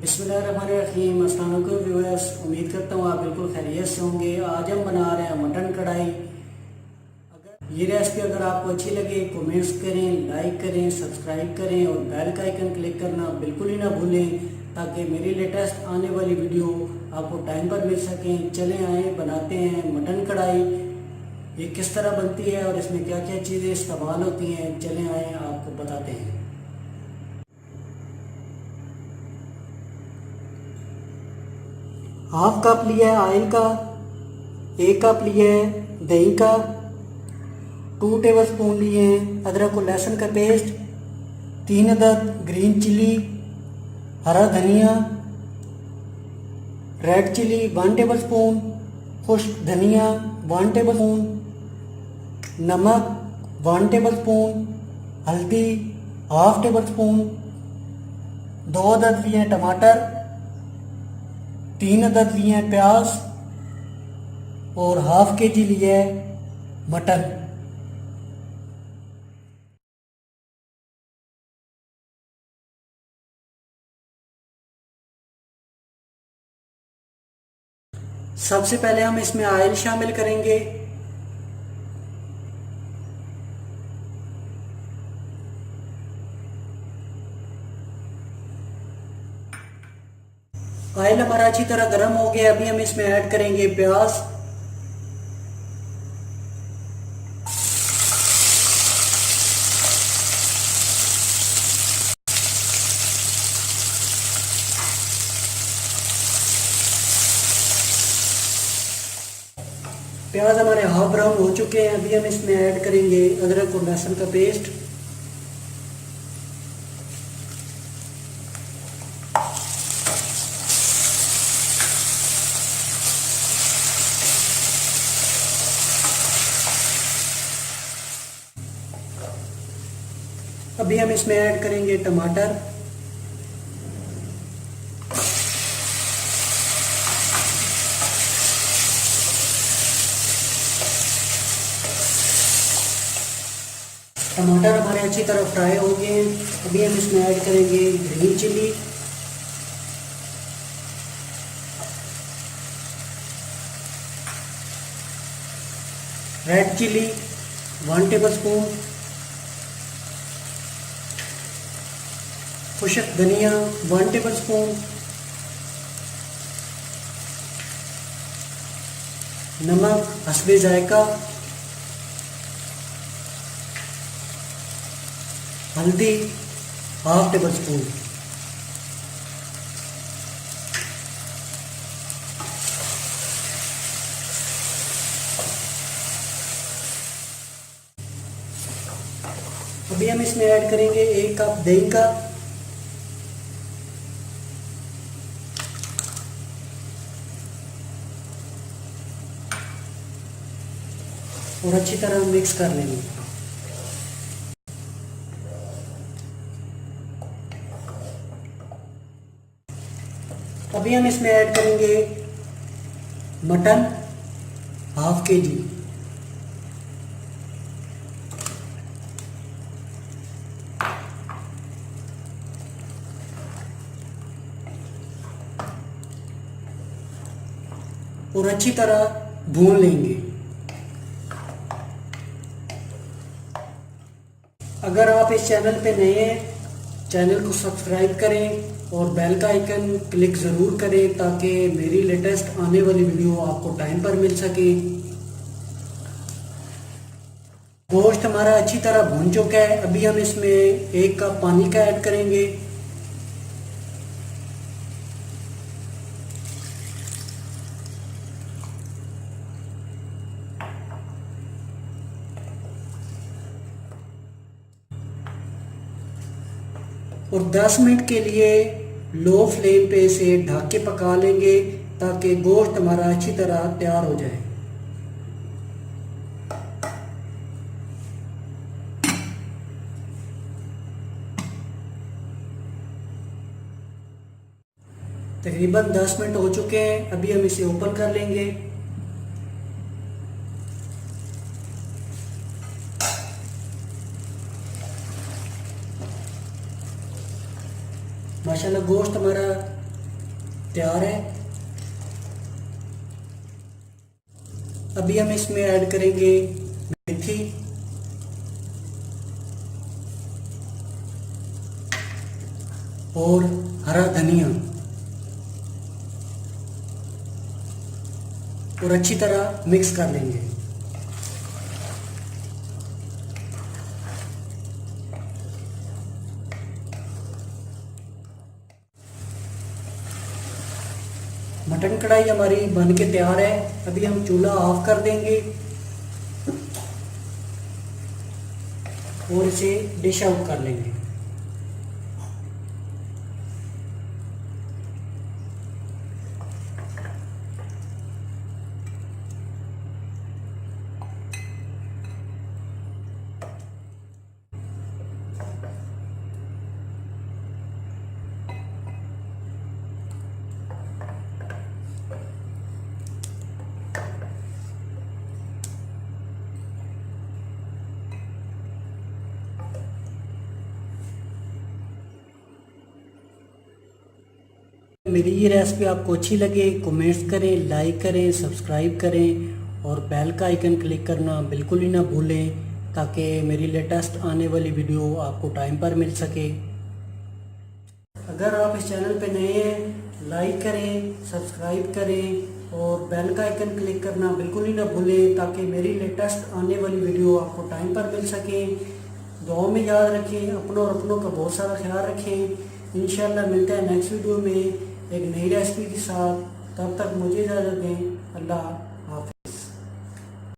बिस्मिल्लाहिर्रहमानिर्रहीम। अस्सलाम वालेकुम व्यूअर्स, उम्मीद करता हूँ आप बिल्कुल खैरियत से होंगे। आज हम बना रहे हैं मटन कढ़ाई। अगर ये रेसिपी अगर आपको अच्छी लगे कमेंट्स करें, लाइक करें, सब्सक्राइब करें और बेल का आइकन क्लिक करना बिल्कुल ही ना भूलें ताकि मेरी लेटेस्ट आने वाली वीडियो आपको टाइम पर मिल सकें। चलें आए बनाते हैं मटन कढ़ाई। ये किस तरह बनती है और इसमें क्या क्या चीज़ें इस्तेमाल होती हैं, चलें आए आपको बताते हैं। हाफ कप लिया है ऑयल का, 1 कप लिया है दही का, 2 टेबलस्पून लिए हैं अदरक और लहसुन का पेस्ट, 3 अदद ग्रीन चिली, हरा धनिया, रेड चिली 1 टेबलस्पून, खुश्क धनिया 1 टेबलस्पून, नमक 1 टेबलस्पून, हल्दी 1/2 टेबलस्पून, 2 अदद लिए हैं टमाटर, 3 अदद लिए हैं प्याज और ½ kg लिए है मटन। सबसे पहले हम इसमें ऑयल शामिल करेंगे। ऑयल हमारा अच्छी तरह गर्म हो गया। अभी हम इसमें ऐड करेंगे प्याज। प्याज हमारे हाफ ब्राउन हो चुके हैं। अभी हम इसमें ऐड करेंगे अदरक और लहसुन का पेस्ट। अभी हम इसमें ऐड करेंगे टमाटर। टमाटर हमारे अच्छी तरह फ्राई हो गए हैं। अभी हम इसमें ऐड करेंगे green chili, red chili 1 tablespoon, खुश्क धनिया 1 टेबलस्पून, नमक हस्बे जायका, हल्दी ½ टेबलस्पून। अभी हम इसमें ऐड करेंगे 1 कप दही का, और अच्छी तरह मिक्स कर लेंगे। अभी हम इसमें ऐड करेंगे मटन ½ kg। और अच्छी तरह भून लेंगे। अगर आप इस चैनल पे नए हैं, चैनल को सब्सक्राइब करें और बेल का आइकन क्लिक ज़रूर करें ताकि मेरी लेटेस्ट आने वाली वीडियो आपको टाइम पर मिल सके। गोश्त हमारा अच्छी तरह भून चुका है। अभी हम इसमें 1 कप पानी का ऐड करेंगे। और 10 मिनट के लिए लो फ्लेम पे इसे ढक के पका लेंगे ताकि गोश्त हमारा अच्छी तरह तैयार हो जाए। तकरीबन 10 मिनट हो चुके हैं। अभी हम इसे ओपन कर लेंगे। माशाल्लाह गोश्त हमारा तैयार है। अभी हम इसमें ऐड करेंगे मेथी और हरा धनिया और अच्छी तरह मिक्स कर लेंगे। मटन कढ़ाई हमारी बन के तैयार है। अभी हम चूल्हा ऑफ कर देंगे और इसे डिश आउट कर लेंगे। मेरी ये रेसिपी आपको अच्छी लगे कमेंट्स करें, लाइक करें, सब्सक्राइब करें और बेल का आइकन क्लिक करना बिल्कुल ही ना भूलें ताकि मेरी लेटेस्ट आने वाली वीडियो आपको टाइम पर मिल सके। अगर आप इस चैनल पे नए हैं लाइक करें, सब्सक्राइब करें और बेल का आइकन क्लिक करना बिल्कुल ही ना भूलें ताकि मेरी लेटेस्ट आने वाली वीडियो आपको टाइम पर मिल सके। दुआ में याद रखें, अपनों और अपनों का बहुत सारा ख्याल रखें। इंशाल्लाह मिलते हैं नेक्स्ट वीडियो में एक नई रेसिपी के साथ। तब तक मुझे इजाज़त दें। अल्लाह।